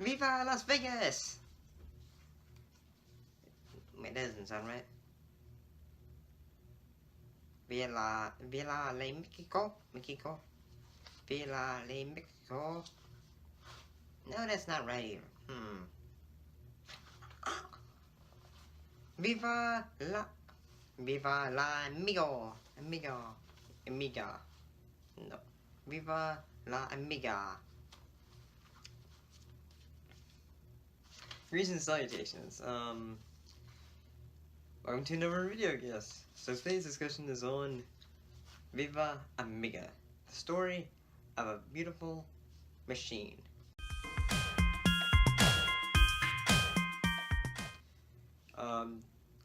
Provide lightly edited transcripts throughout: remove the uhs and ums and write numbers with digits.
Viva Las Vegas! Wait, that doesn't sound right. Villa Le Mexico? Mexico? Villa Le Mexico? No, that's not right either. Viva la... Viva la Amigo! Amiga. No. Viva la Amiga. Greetings and salutations. Welcome to another video, I guess. So today's discussion is on Viva Amiga, the story of a beautiful machine.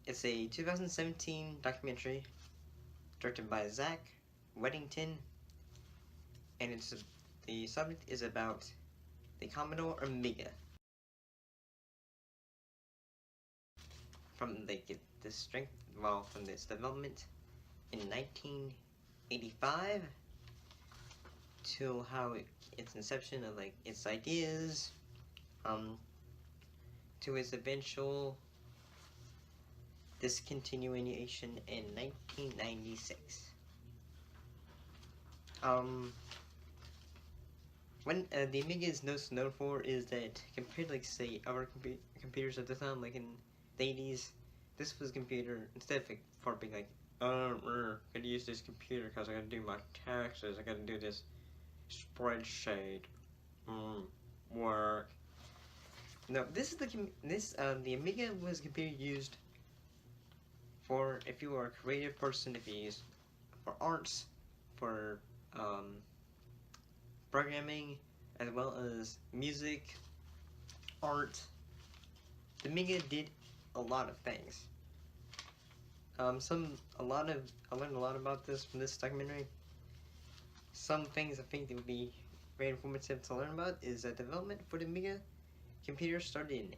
It's a 2017 documentary directed by Zach Weddington, and the subject is about the Commodore Amiga. From from its development in 1985 to how its inception of its ideas, to its eventual discontinuation in 1996. When the Amiga is most known for is that compared to say other computers at the time, like in the 80s, this was a computer, instead of for being gotta use this computer because I gotta do my taxes, I gotta do this spreadsheet work. No, the Amiga was a computer used for if you are a creative person, if you use for arts, for programming, as well as music, art. The Amiga did a lot of things. I learned a lot about this from this documentary. Some things I think that would be very informative to learn about is that development for the Amiga computer started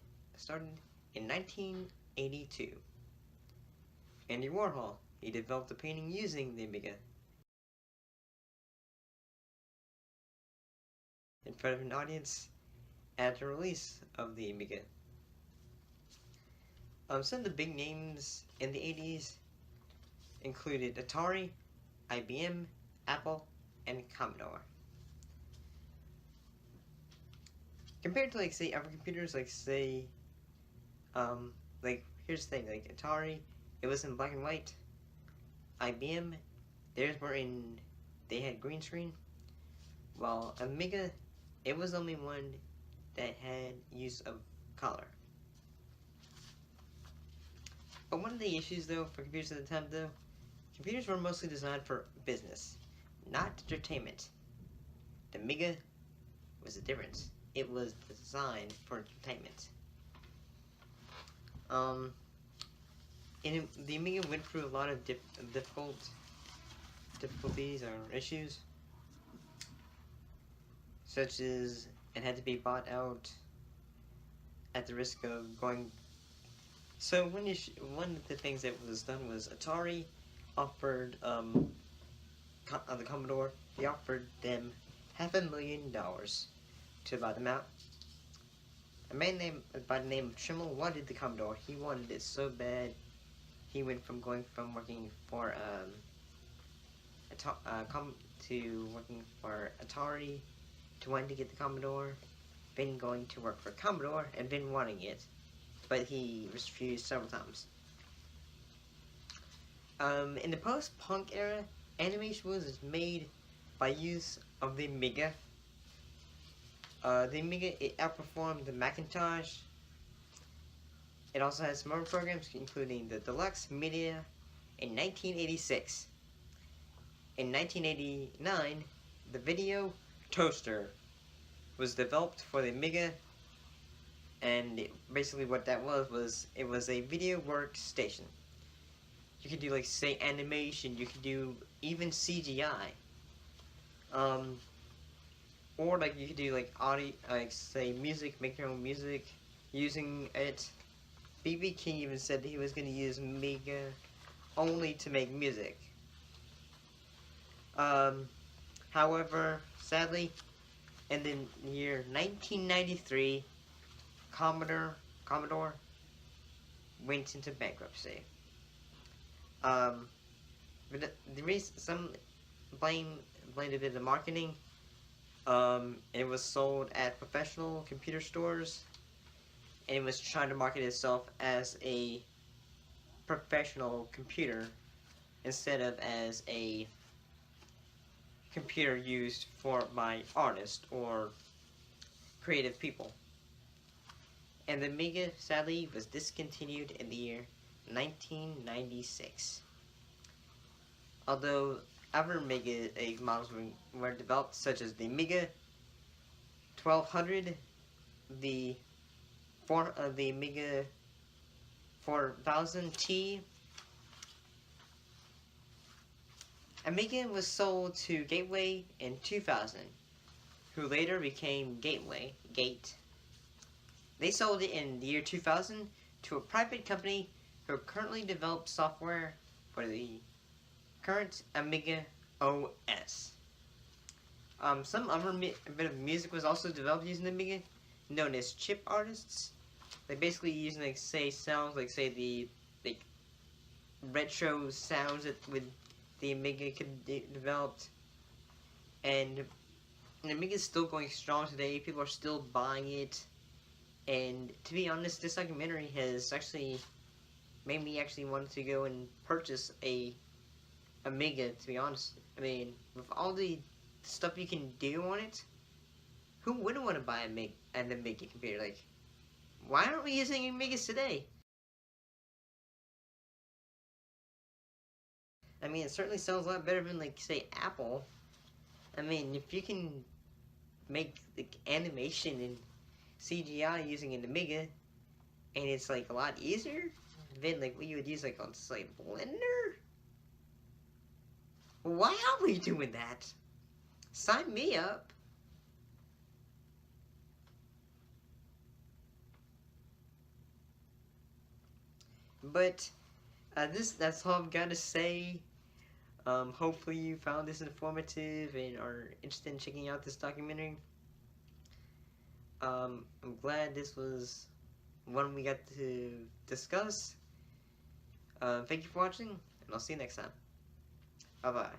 in 1982. Andy Warhol, he developed a painting using the Amiga in front of an audience at the release of the Amiga. Some of the big names in the 80s included Atari, IBM, Apple, and Commodore. Compared to say other computers, here's the thing, Atari, it was in black and white. IBM, they had green screen. While Amiga, it was only one that had use of color. But one of the issues though for computers at the time though, computers were mostly designed for business, not entertainment. The Amiga was the difference. It was designed for entertainment. The Amiga went through a lot of difficulties or issues, such as it had to be bought out at the risk of going. So one of the things that was done was Atari offered the Commodore. They offered them $500,000 to buy them out. A man by the name of Trimmel wanted the Commodore. He wanted it so bad. He went from working for working for Atari to wanting to get the Commodore, then going to work for Commodore and then wanting it, but he refused several times. In the post-punk era, animation was made by use of the Amiga. The Amiga, it outperformed the Macintosh. It also has some other programs, including the Deluxe Media in 1986. In 1989, the Video Toaster was developed for the Amiga, and basically what that was it was a video workstation. You could do say animation, you could do even CGI. Or you could do audio, say music, make your own music using it. B.B. King even said that he was going to use Amiga only to make music. However, sadly, in the year 1993, Commodore went into bankruptcy. Um, but the reason some blamed a bit of the marketing. It was sold at professional computer stores, and it was trying to market itself as a professional computer instead of as a computer used by artists or creative people. And the Amiga, sadly, was discontinued in the year 1996. Although other Amiga models were developed, such as the Amiga 1200, the Amiga 4000T. Amiga was sold to Gateway in 2000, who later became Gate. They sold it in the year 2000 to a private company who currently develops software for the current Amiga OS. Some other bit of music was also developed using the Amiga, known as chip artists. They basically use like sounds like the retro sounds that the Amiga could developed, and the Amiga is still going strong today. People are still buying it, and to be honest, this documentary has actually made me actually want to go and purchase a Amiga. To be honest, I mean, with all the stuff you can do on it, who wouldn't want to buy an Amiga computer? Like, why aren't we using Amigas today? I mean, it certainly sounds a lot better than, like, say, Apple. I mean, if you can make like animation and CGI using an Amiga, and it's like a lot easier than like what you would use like on say Blender. Why are we doing that? Sign me up. But that's all I've got to say. Hopefully you found this informative and are interested in checking out this documentary. I'm glad this was one we got to discuss. Thank you for watching, and I'll see you next time. Bye-bye.